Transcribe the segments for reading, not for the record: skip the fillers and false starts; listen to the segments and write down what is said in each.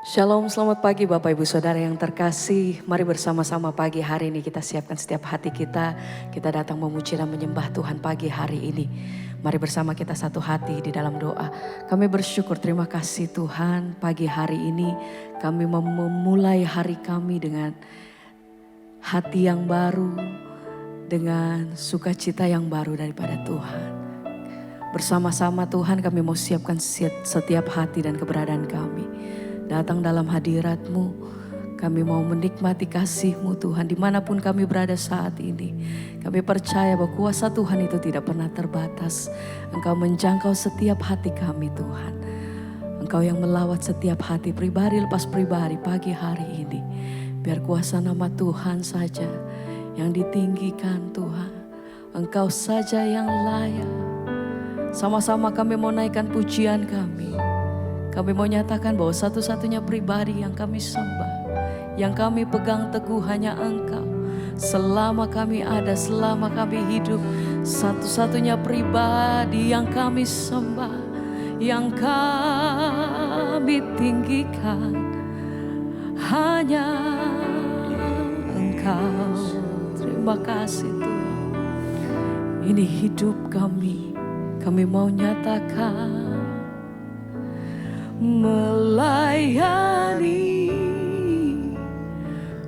Shalom, selamat pagi Bapak Ibu Saudara yang terkasih. Mari bersama-sama pagi hari ini kita siapkan setiap hati kita. Kita datang memuji dan menyembah Tuhan pagi hari ini. Mari bersama kita satu hati di dalam doa. Kami bersyukur, terima kasih Tuhan, pagi hari ini kami memulai hari kami dengan hati yang baru, dengan sukacita yang baru daripada Tuhan. Bersama-sama Tuhan kami mau siapkan setiap hati dan keberadaan kami. Datang dalam hadirat-Mu, kami mau menikmati kasih-Mu Tuhan dimanapun kami berada saat ini. Kami percaya bahwa kuasa Tuhan itu tidak pernah terbatas. Engkau menjangkau setiap hati kami Tuhan. Engkau yang melawat setiap hati pribadi lepas pribadi pagi hari ini. Biar kuasa nama Tuhan saja yang ditinggikan Tuhan. Engkau saja yang layak. Sama-sama kami mau naikkan pujian kami. Kami mau nyatakan bahwa satu-satunya pribadi yang kami sembah, yang kami pegang teguh hanya Engkau. Selama kami ada, selama kami hidup, satu-satunya pribadi yang kami sembah, yang kami tinggikan, hanya Engkau. Terima kasih Tuhan. Ini hidup kami mau nyatakan. Melayani,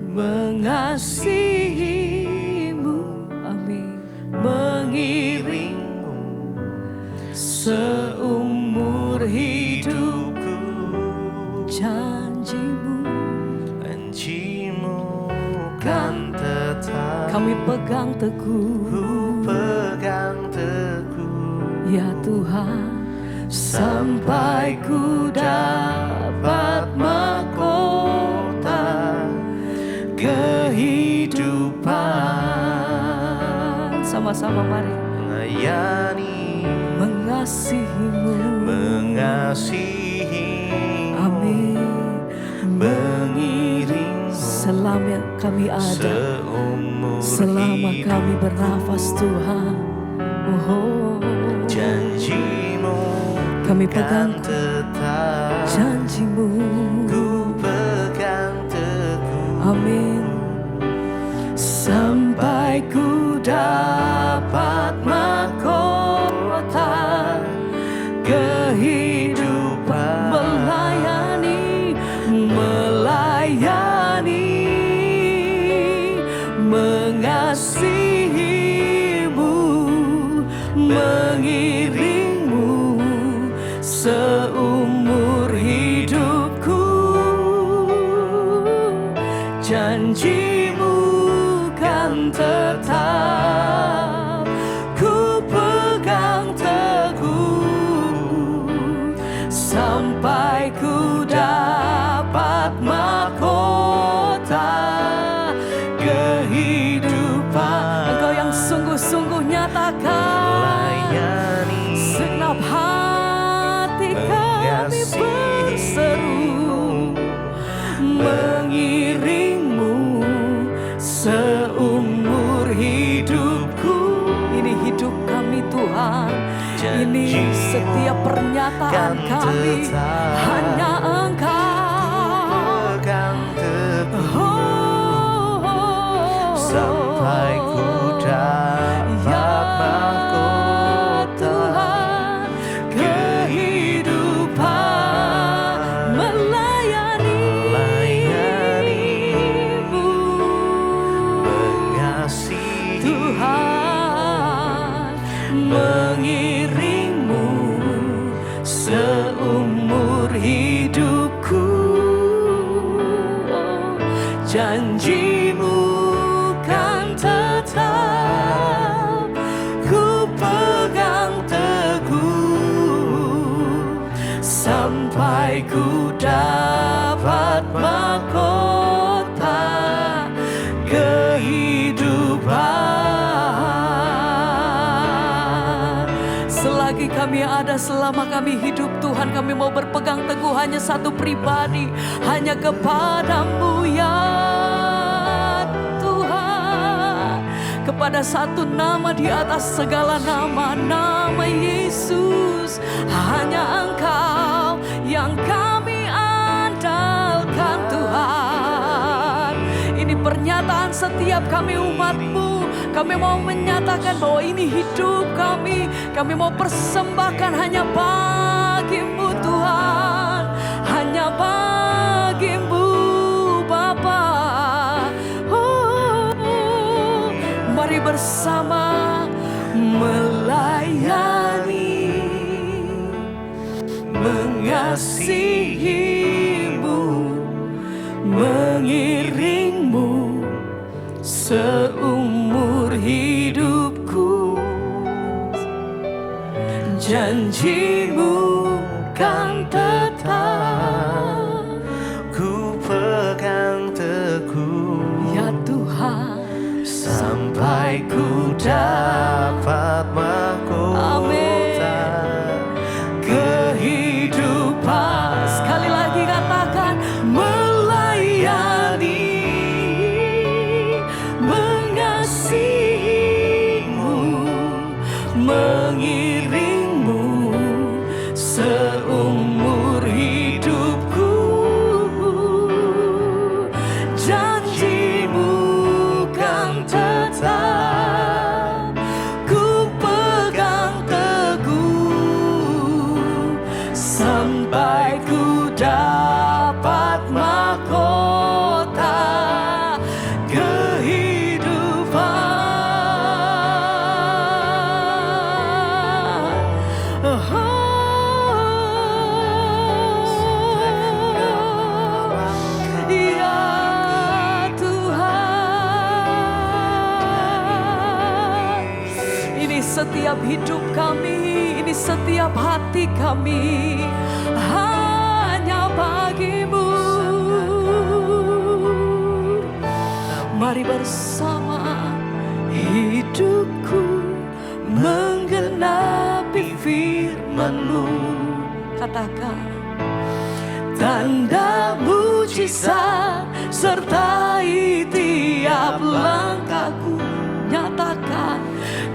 mengasihi-Mu, amin. Mengiring-Mu seumur hidupku. Janji-Mu kan tetap. Kami pegang teguh, pegang teguh, ya Tuhan. Sampai ku dapat mahkota kehidupan. Sama-sama mari melayani, mengasihi-Mu, amin. Mengiring selama kami ada, selama kami bernafas Tuhan. Oh, janji-Mu kami pegang tetap, janji-Mu ku pegang teguh, amin. Sampai ku dapat mahkota kehidupan. Melayani, mengasihi-Mu, mengiring-Mu seumur hidupku. Janji-Mu kan tetap, ku pegang teguh, sampai ku dapat mahkota kehidupan. Engkau yang sungguh-sungguh nyatakan, segenap hati kami berseru, mengiring-Mu seumur hidupku. Ini hidup kami Tuhan, ini setiap pernyataan kami hanya Engkau. Sampai ku dapat mahkota kehidupan. Melayani-Mu, mengasihi Tuhan, mengiring-Mu seumur hidupku. Janji-Mu kan tetap, ku pegang teguh, sampai ku dapat mahkota kehidupan. Selagi kami ada, selama kami hidup Tuhan, kami mau berpegang teguh hanya satu pribadi, hanya kepada-Mu ya Tuhan. Kepada satu nama di atas segala nama, nama Yesus. Hanya Engkau yang kami andalkan. setiap kami umat-Mu. Kami mau menyatakan bahwa ini hidup kami. Kami mau persembahkan hanya bagi-Mu Tuhan. Hanya bagi-Mu Bapa. Mari bersama melayani, mengasihi-Mu, mengiring-Mu seumur hidupku. Janji-Mu kan tetap ku pegang teguh, ya Tuhan, sampai ku dapat mahkota kehidupan. Sekali lagi katakan melayani, mengasihi-Mu, mengiring-Mu seumur hidupku. Janji-Mu kan tetap ku pegang teguh, sampai ku dapat mahkota kehidupan. Ya Tuhan, ini setiap hidup kami, ini setiap hati kami, hanya bagi-Mu. Mari bersama, hidupku menggenapi firman-Mu. Katakan, tanda mujizat sertai tiap langkahku. Nyatakan,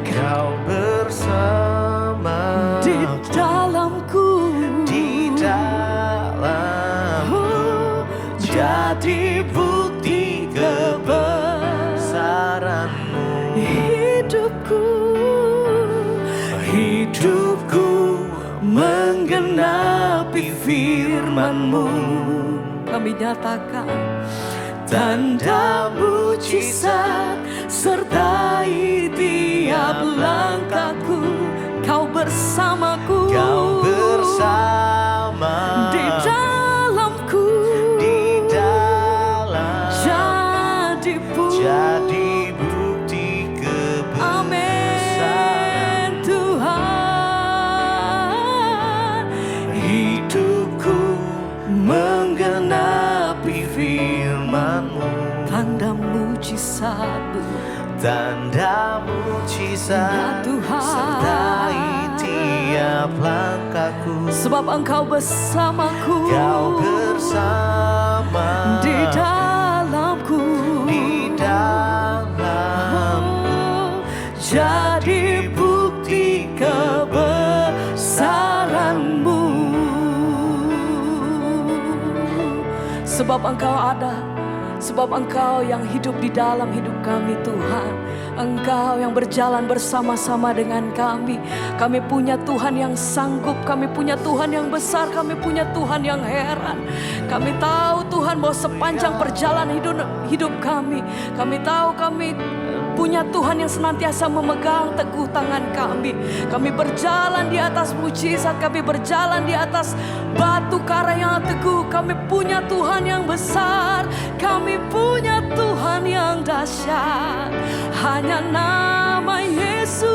Kau bersama di dalamku, di dalamku, jadi bukti kebesaran-Mu. Hidupku menggenapi firman-Mu. Kami nyatakan, tanda mujizat sertai tiap langkahku. Kau bersamaku, Kau bersama di dalamku, di dalam, jadi bukti kebesaran. Amin Tuhan. Hidupku menggenapi firman-Mu. Tanda mujizat-Mu, Tanda mujizat ya Tuhan, sertai tiap langkahku. sebab Engkau bersamaku, Kau bersama di dalamku, di dalamku, jadi bukti kebesaran-Mu. Sebab Engkau ada, sebab Engkau yang hidup di dalam hidup kami Tuhan. Engkau yang berjalan bersama-sama dengan kami. Kami punya Tuhan yang sanggup, kami punya Tuhan yang besar, kami punya Tuhan yang heran. Kami tahu Tuhan bahwa sepanjang perjalanan hidup kami tahu kami punya Tuhan yang senantiasa memegang teguh tangan kami. Kami berjalan di atas mujizat, kami berjalan di atas batu karang yang teguh. Kami punya Tuhan yang besar, kami punya Tuhan yang dahsyat. Hanya nama Yesus.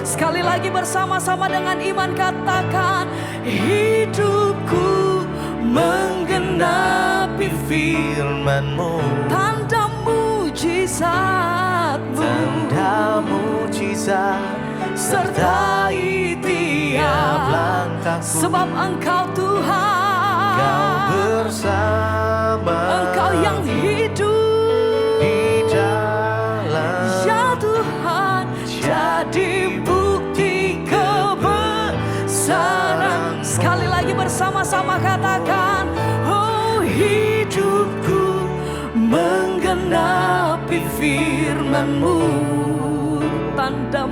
Sekali lagi bersama-sama dengan iman katakan, hidupku menggenapi firman-Mu. tanda mujizat-Mu, Tanda mujizat sertai tiap langkahku. sebab Engkau Tuhan, Kau bersama, Engkau yang hidup di dalam, ya Tuhan, jadi bukti kebesaran. Sekali lagi bersama-sama katakan, oh hidupku menggenapi firman-Mu. Tanda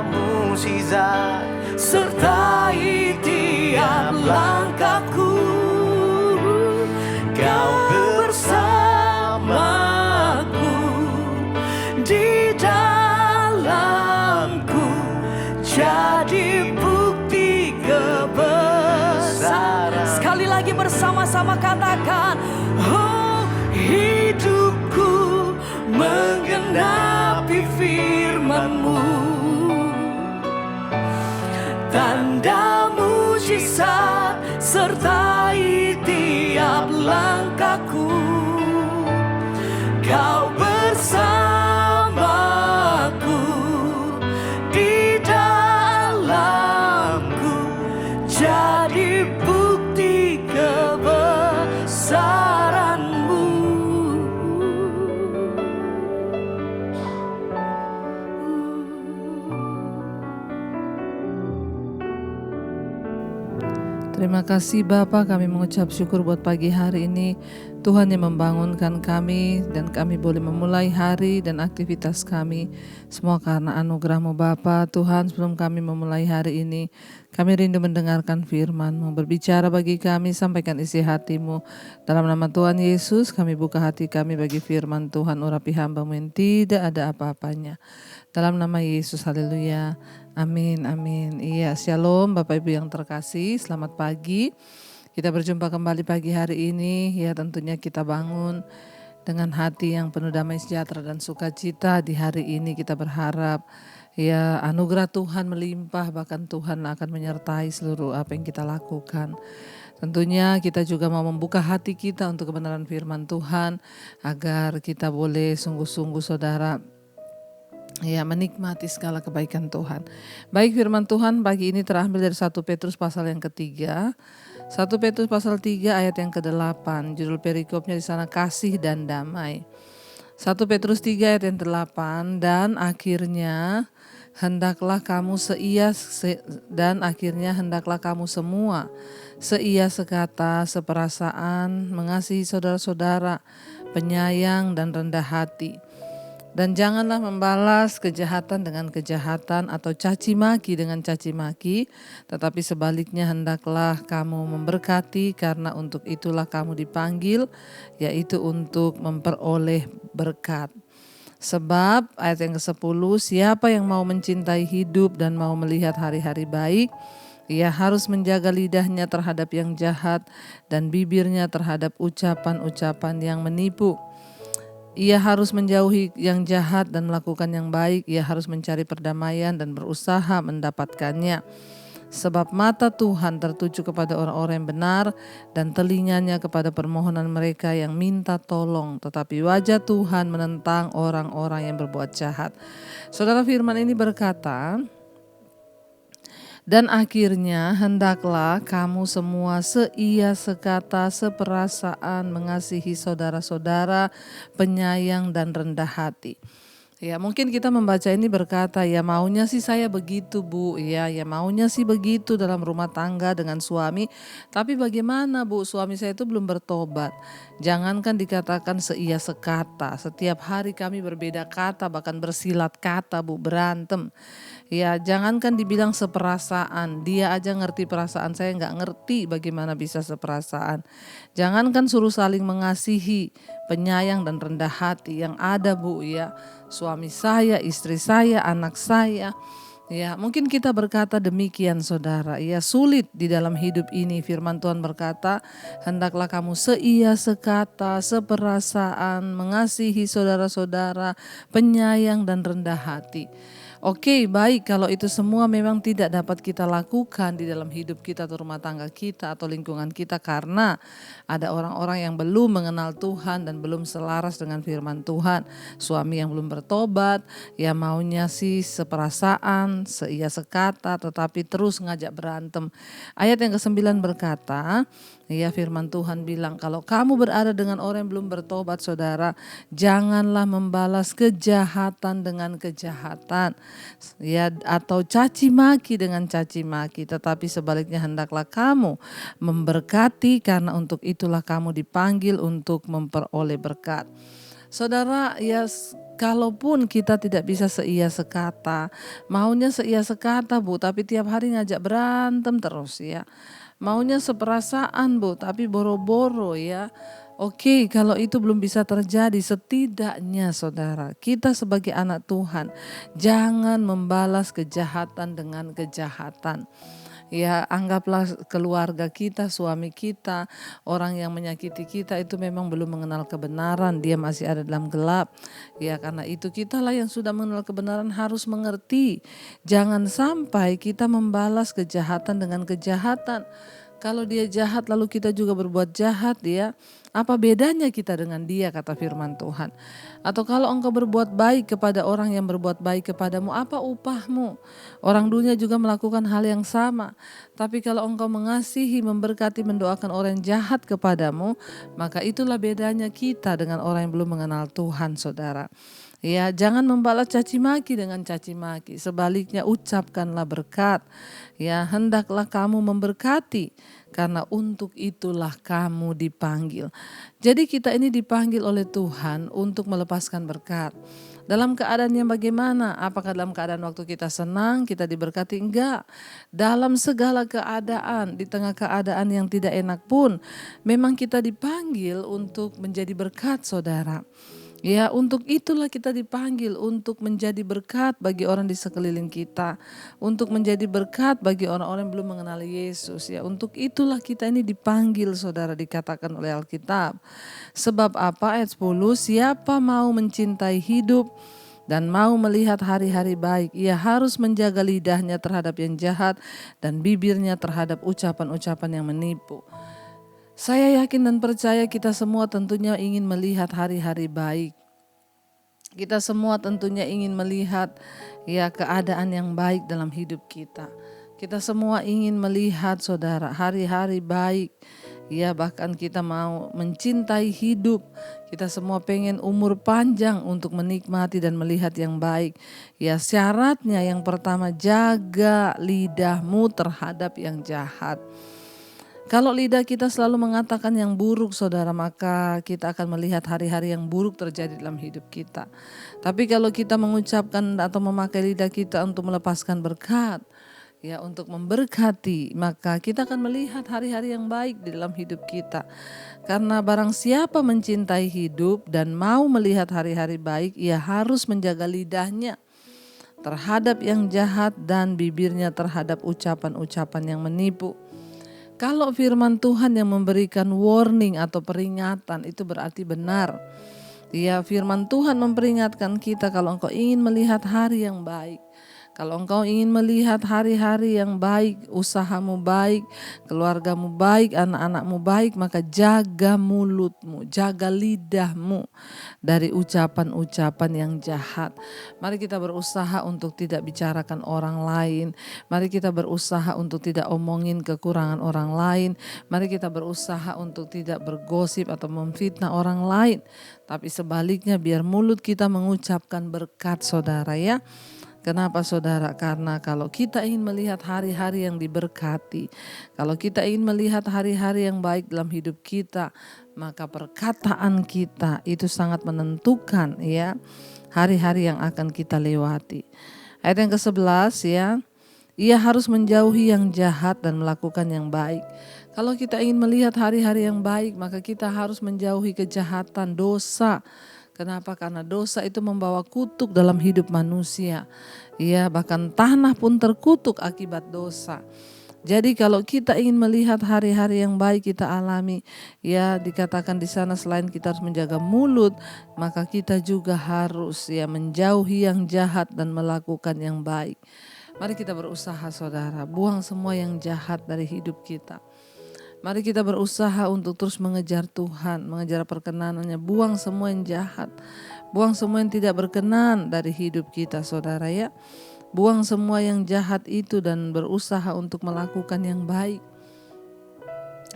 mukjizat sertai tiap langkahku. Kau bersamaku di dalamku, jadi bukti kebesaran. Sekali lagi bersama-sama katakan, oh hidupku menggenapi firman-Mu. Tanda mukjizat sertai tiap langkahku. Kau bersamaku di dalamku, jadi bukti kebesaran-Mu. Terima kasih Bapa, kami mengucap syukur buat pagi hari ini. Tuhan yang membangunkan kami dan kami boleh memulai hari dan aktivitas kami. Semua karena anugerah-Mu Bapa. Tuhan, sebelum kami memulai hari ini, kami rindu mendengarkan firman-Mu. Berbicara bagi kami, sampaikan isi hati-Mu. Dalam nama Tuhan Yesus, kami buka hati kami bagi firman Tuhan. Urapi hamba-Mu yang tidak ada apa-apanya. Dalam nama Yesus, haleluya. Amin, amin. Iya, shalom Bapak Ibu yang terkasih, selamat pagi. Kita berjumpa kembali pagi hari ini. Ya, tentunya kita bangun dengan hati yang penuh damai sejahtera dan sukacita. Di hari ini kita berharap ya anugerah Tuhan melimpah, bahkan Tuhan akan menyertai seluruh apa yang kita lakukan. Tentunya kita juga mau membuka hati kita untuk kebenaran firman Tuhan, agar kita boleh sungguh-sungguh saudara ya menikmati segala kebaikan Tuhan. Baik, firman Tuhan pagi ini terambil dari 1 Petrus pasal yang ketiga. 1 Petrus pasal 3 ayat yang ke-8. Judul perikopnya di sana kasih dan damai. 1 Petrus 3 ayat yang 8. Dan akhirnya hendaklah kamu semua seia sekata, seperasaan, mengasihi saudara-saudara, penyayang dan rendah hati. Dan janganlah membalas kejahatan dengan kejahatan atau caci maki dengan caci maki, tetapi sebaliknya hendaklah kamu memberkati, karena untuk itulah kamu dipanggil, yaitu untuk memperoleh berkat. Sebab ayat yang ke-10, siapa yang mau mencintai hidup dan mau melihat hari-hari baik, ia harus menjaga lidahnya terhadap yang jahat dan bibirnya terhadap ucapan-ucapan yang menipu. Ia harus menjauhi yang jahat dan melakukan yang baik. Ia harus mencari perdamaian dan berusaha mendapatkannya. Sebab mata Tuhan tertuju kepada orang-orang yang benar dan telinganya kepada permohonan mereka yang minta tolong. Tetapi wajah Tuhan menentang orang-orang yang berbuat jahat. Saudara, firman ini berkata, dan akhirnya hendaklah kamu semua seia sekata, seperasaan, mengasihi saudara-saudara, penyayang dan rendah hati. Ya, mungkin kita membaca ini berkata, ya maunya sih saya begitu Bu, ya maunya sih begitu dalam rumah tangga dengan suami. Tapi bagaimana Bu, suami saya itu belum bertobat. Jangankan dikatakan seia sekata, setiap hari kami berbeda kata, bahkan bersilat kata Bu, berantem. Ya, jangankan dibilang seperasaan, dia aja ngerti perasaan saya, nggak ngerti bagaimana bisa seperasaan. Jangankan suruh saling mengasihi, penyayang dan rendah hati yang ada Bu, ya suami saya, istri saya, anak saya. Ya, mungkin kita berkata demikian saudara, ya sulit di dalam hidup ini. Firman Tuhan berkata, hendaklah kamu seia sekata, seperasaan, mengasihi saudara-saudara, penyayang dan rendah hati. Oke, baik, kalau itu semua memang tidak dapat kita lakukan di dalam hidup kita atau rumah tangga kita atau lingkungan kita, karena ada orang-orang yang belum mengenal Tuhan dan belum selaras dengan firman Tuhan. Suami yang belum bertobat, ya maunya sih seperasaan, seia sekata, tetapi terus ngajak berantem. Ayat yang ke-9 berkata, ya firman Tuhan bilang, kalau kamu berada dengan orang yang belum bertobat saudara, janganlah membalas kejahatan dengan kejahatan. ya, atau caci maki dengan caci maki, tetapi sebaliknya hendaklah kamu memberkati, karena untuk itulah kamu dipanggil untuk memperoleh berkat. Saudara, ya kalaupun kita tidak bisa seia sekata, maunya seia sekata Bu, tapi tiap hari ngajak berantem terus ya. Maunya seperasaan Bu, tapi boro-boro ya. Oke, kalau itu belum bisa terjadi, setidaknya saudara, kita sebagai anak Tuhan, jangan membalas kejahatan dengan kejahatan. Ya, anggaplah keluarga kita, suami kita, orang yang menyakiti kita itu memang belum mengenal kebenaran, dia masih ada dalam gelap. Ya, karena itu kitalah yang sudah mengenal kebenaran harus mengerti. Jangan sampai kita membalas kejahatan dengan kejahatan. Kalau dia jahat lalu kita juga berbuat jahat, ya, apa bedanya kita dengan dia, kata firman Tuhan. Atau kalau engkau berbuat baik kepada orang yang berbuat baik kepadamu, apa upahmu? Orang dunia juga melakukan hal yang sama. Tapi kalau engkau mengasihi, memberkati, mendoakan orang yang jahat kepadamu, maka itulah bedanya kita dengan orang yang belum mengenal Tuhan, saudara. Ya, jangan membalas caci maki dengan caci maki. Sebaliknya ucapkanlah berkat. Ya, hendaklah kamu memberkati, karena untuk itulah kamu dipanggil. Jadi kita ini dipanggil oleh Tuhan untuk melepaskan berkat. Dalam keadaan yang bagaimana? Apakah dalam keadaan waktu kita senang, kita diberkati? Enggak. Dalam segala keadaan, di tengah keadaan yang tidak enak pun, memang kita dipanggil untuk menjadi berkat, saudara. Ya, untuk itulah kita dipanggil untuk menjadi berkat bagi orang di sekeliling kita, untuk menjadi berkat bagi orang-orang yang belum mengenal Yesus. Ya, untuk itulah kita ini dipanggil, saudara, dikatakan oleh Alkitab. Sebab apa? Ayat 10, siapa mau mencintai hidup dan mau melihat hari-hari baik, ia harus menjaga lidahnya terhadap yang jahat dan bibirnya terhadap ucapan-ucapan yang menipu. Saya yakin dan percaya kita semua tentunya ingin melihat hari-hari baik. Kita semua tentunya ingin melihat ya keadaan yang baik dalam hidup kita. Kita semua ingin melihat, saudara, hari-hari baik. Ya, bahkan kita mau mencintai hidup. Kita semua pengen umur panjang untuk menikmati dan melihat yang baik. Ya, syaratnya yang pertama, jaga lidahmu terhadap yang jahat. Kalau lidah kita selalu mengatakan yang buruk, saudara, maka kita akan melihat hari-hari yang buruk terjadi dalam hidup kita. Tapi kalau kita mengucapkan atau memakai lidah kita untuk melepaskan berkat, ya, untuk memberkati, maka kita akan melihat hari-hari yang baik di dalam hidup kita. Karena barang siapa mencintai hidup dan mau melihat hari-hari baik, ia harus menjaga lidahnya terhadap yang jahat dan bibirnya terhadap ucapan-ucapan yang menipu. Kalau firman Tuhan yang memberikan warning atau peringatan, itu berarti benar. Ya, firman Tuhan memperingatkan kita kalau engkau ingin melihat hari yang baik, kalau engkau ingin melihat hari-hari yang baik, usahamu baik, keluargamu baik, anak-anakmu baik, maka jaga mulutmu, jaga lidahmu dari ucapan-ucapan yang jahat. Mari kita berusaha untuk tidak bicarakan orang lain. Mari kita berusaha untuk tidak omongin kekurangan orang lain. Mari kita berusaha untuk tidak bergosip atau memfitnah orang lain. Tapi sebaliknya biar mulut kita mengucapkan berkat, saudara, ya. Kenapa, saudara? Karena kalau kita ingin melihat hari-hari yang diberkati, kalau kita ingin melihat hari-hari yang baik dalam hidup kita, maka perkataan kita itu sangat menentukan, ya, hari-hari yang akan kita lewati. Ayat yang ke-11, ya, ia harus menjauhi yang jahat dan melakukan yang baik. Kalau kita ingin melihat hari-hari yang baik, maka kita harus menjauhi kejahatan, dosa. Kenapa? Karena dosa itu membawa kutuk dalam hidup manusia. Ya, bahkan tanah pun terkutuk akibat dosa. Jadi kalau kita ingin melihat hari-hari yang baik kita alami, ya, dikatakan di sana selain kita harus menjaga mulut, maka kita juga harus, ya, menjauhi yang jahat dan melakukan yang baik. Mari kita berusaha, saudara, buang semua yang jahat dari hidup kita. Mari kita berusaha untuk terus mengejar Tuhan, mengejar perkenanannya, buang semua yang jahat, buang semua yang tidak berkenan dari hidup kita, saudara, ya. Buang semua yang jahat itu dan berusaha untuk melakukan yang baik.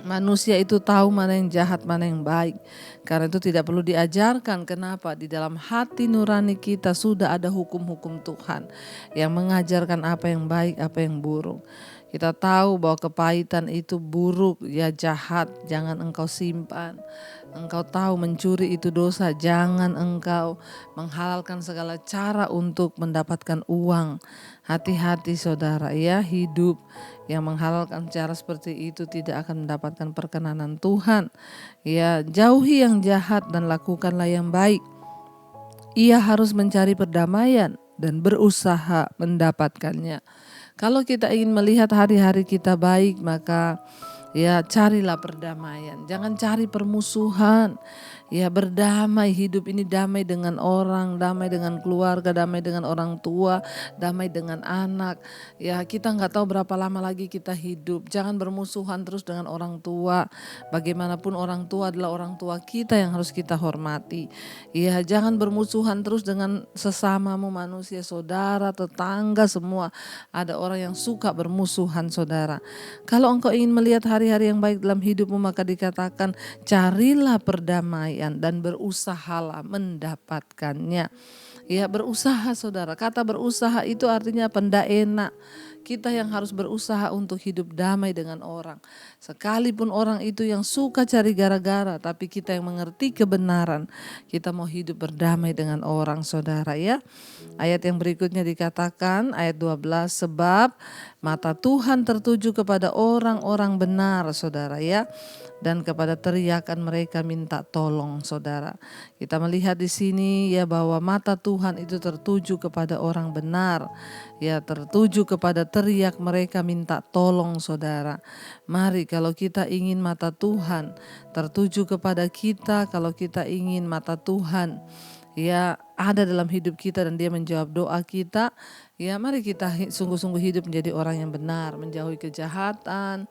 Manusia itu tahu mana yang jahat, mana yang baik. Karena itu tidak perlu diajarkan. Kenapa? Di dalam hati nurani kita sudah ada hukum-hukum Tuhan yang mengajarkan apa yang baik, apa yang buruk. Kita tahu bahwa kepahitan itu buruk, ya jahat, jangan engkau simpan. Engkau tahu mencuri itu dosa, jangan engkau menghalalkan segala cara untuk mendapatkan uang. Hati-hati saudara ya, hidup yang menghalalkan cara seperti itu tidak akan mendapatkan perkenanan Tuhan. Ya, jauhi yang jahat dan lakukanlah yang baik. Ia harus mencari perdamaian dan berusaha mendapatkannya. Kalau kita ingin melihat hari-hari kita baik, maka ya carilah perdamaian. Jangan cari permusuhan. Ya, berdamai, hidup ini damai dengan orang, damai dengan keluarga, damai dengan orang tua, damai dengan anak. Ya, kita nggak tahu berapa lama lagi kita hidup. Jangan bermusuhan terus dengan orang tua. Bagaimanapun orang tua adalah orang tua kita yang harus kita hormati. Ya, jangan bermusuhan terus dengan sesamamu manusia, saudara, tetangga, semua. Ada orang yang suka bermusuhan, saudara. Kalau engkau ingin melihat hari-hari yang baik dalam hidupmu, maka dikatakan carilah perdamaian dan berusahalah mendapatkannya. Ya, berusaha saudara. Kata berusaha itu artinya tidak enak. Kita yang harus berusaha untuk hidup damai dengan orang. Sekalipun orang itu yang suka cari gara-gara, tapi kita yang mengerti kebenaran, kita mau hidup berdamai dengan orang, saudara ya. Ayat yang berikutnya dikatakan, ayat 12, sebab mata Tuhan tertuju kepada orang-orang benar, saudara ya, dan kepada teriakan mereka minta tolong, saudara. Kita melihat di sini ya bahwa mata Tuhan itu tertuju kepada orang benar, ya, tertuju kepada teriak mereka minta tolong, saudara. Mari kalau kita ingin mata Tuhan tertuju kepada kita, kalau kita ingin mata Tuhan ya ada dalam hidup kita dan dia menjawab doa kita, ya mari kita sungguh-sungguh hidup menjadi orang yang benar, menjauhi kejahatan,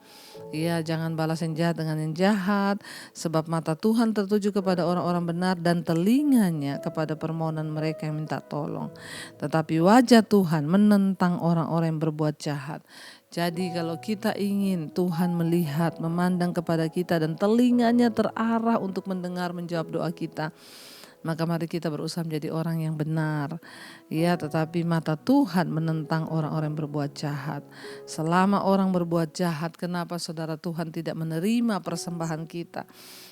ya jangan balas yang jahat dengan yang jahat, sebab mata Tuhan tertuju kepada orang-orang benar dan telinganya kepada permohonan mereka yang minta tolong. Tetapi wajah Tuhan menentang orang-orang yang berbuat jahat. Jadi kalau kita ingin Tuhan melihat, memandang kepada kita dan telinganya terarah untuk mendengar, menjawab doa kita, maka mari kita berusaha menjadi orang yang benar. Ya, tetapi mata Tuhan menentang orang-orang yang berbuat jahat. Selama orang berbuat jahat, kenapa saudara Tuhan tidak menerima persembahan kita?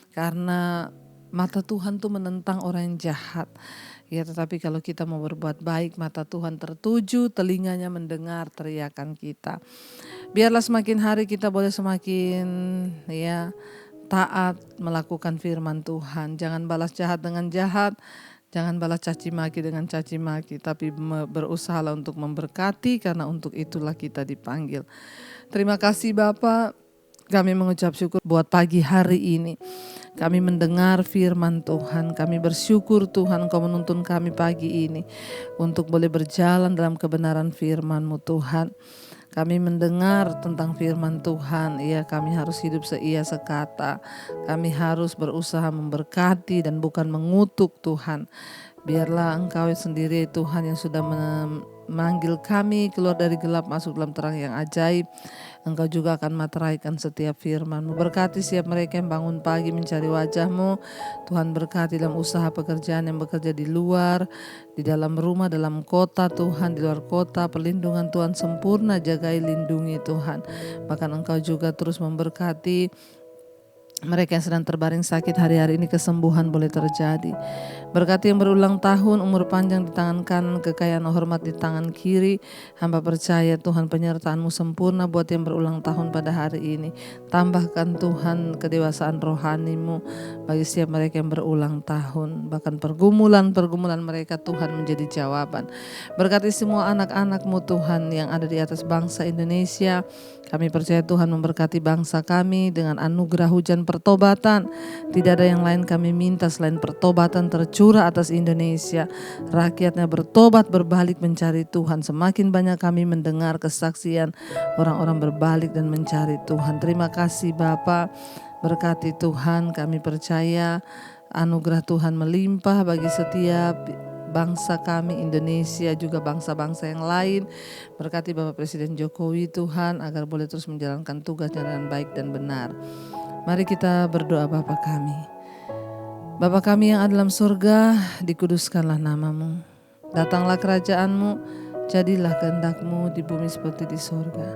Karena mata Tuhan tuh menentang orang yang jahat. Ya, tetapi kalau kita mau berbuat baik, mata Tuhan tertuju, telinganya mendengar teriakan kita. Biarlah semakin hari kita boleh semakin ya taat melakukan firman Tuhan. Jangan balas jahat dengan jahat, jangan balas caci maki dengan caci maki, tapi berusahalah untuk memberkati, karena untuk itulah kita dipanggil. Terima kasih Bapak, kami mengucap syukur buat pagi hari ini. Kami mendengar firman Tuhan, kami bersyukur Tuhan Engkau menuntun kami pagi ini untuk boleh berjalan dalam kebenaran firman-Mu Tuhan. Kami mendengar tentang firman Tuhan, ya kami harus hidup seia sekata. Kami harus berusaha memberkati dan bukan mengutuk Tuhan. Biarlah Engkau sendiri Tuhan yang sudah memanggil kami keluar dari gelap masuk dalam terang yang ajaib. Engkau juga akan materaikan setiap firman-Mu. Berkati setiap mereka yang bangun pagi mencari wajah-Mu. Tuhan berkati dalam usaha pekerjaan yang bekerja di luar, di dalam rumah, dalam kota Tuhan, di luar kota. Perlindungan Tuhan sempurna, jagai lindungi Tuhan. Bahkan Engkau juga terus memberkati mereka yang sedang terbaring sakit, hari-hari ini kesembuhan boleh terjadi. Berkati yang berulang tahun, umur panjang di tangan kanan, kekayaan hormat di tangan kiri. Hamba percaya Tuhan penyertaan-Mu sempurna buat yang berulang tahun pada hari ini. Tambahkan Tuhan kedewasaan rohani-Mu bagi setiap mereka yang berulang tahun. Bahkan pergumulan-pergumulan mereka Tuhan menjadi jawaban. Berkati semua anak-anak-Mu Tuhan yang ada di atas bangsa Indonesia. Kami percaya Tuhan memberkati bangsa kami dengan anugerah hujan pertobatan. Tidak ada yang lain kami minta selain pertobatan tercurah atas Indonesia. Rakyatnya bertobat, berbalik mencari Tuhan. Semakin banyak kami mendengar kesaksian orang-orang berbalik dan mencari Tuhan. Terima kasih Bapa. Berkati Tuhan, kami percaya anugerah Tuhan melimpah bagi setiap bangsa kami Indonesia, juga bangsa-bangsa yang lain. Berkati Bapak Presiden Jokowi Tuhan agar boleh terus menjalankan tugasnya dengan baik dan benar. Mari kita berdoa. Bapa kami. Bapa kami yang ada dalam surga, dikuduskanlah namamu. Datanglah kerajaan-Mu, jadilah kehendak-Mu di bumi seperti di surga.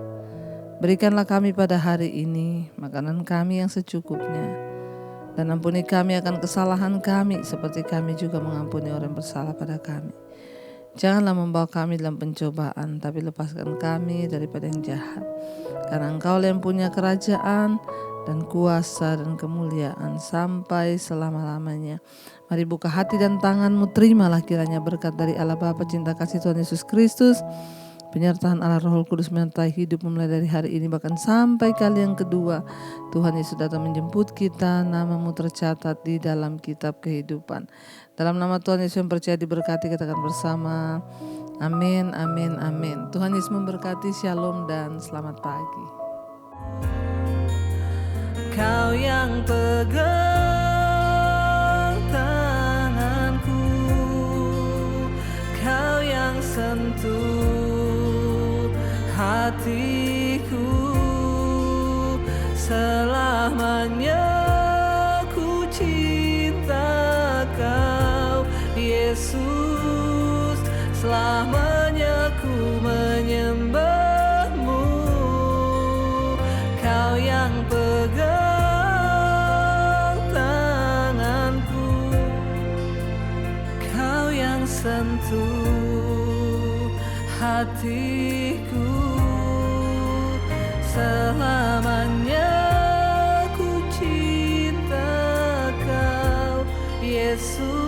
Berikanlah kami pada hari ini makanan kami yang secukupnya. Dan ampuni kami akan kesalahan kami seperti kami juga mengampuni orang yang bersalah pada kami. Janganlah membawa kami dalam pencobaan, tapi lepaskan kami daripada yang jahat. Karena Engkau yang punya kerajaan dan kuasa dan kemuliaan sampai selama-lamanya. Mari buka hati dan tangan-Mu, terimalah kiranya berkat dari Allah Bapa, cinta kasih Tuhan Yesus Kristus, penyertaan Allah Roh Kudus menyertai hidup mulai dari hari ini bahkan sampai kali yang kedua. Tuhan Yesus datang menjemput kita, nama-Mu tercatat di dalam kitab kehidupan. Dalam nama Tuhan Yesus yang percaya diberkati, kita akan bersama. Amin, amin, amin. Tuhan Yesus memberkati, shalom dan selamat pagi. Kau yang pegang tanganku, Kau yang sentuh hatiku, selamanya ku cinta Kau, Yesus, selamanya ku menyembah-Mu. Kau yang pegang sentuh hatiku, selamanya ku cinta Kau, Yesus.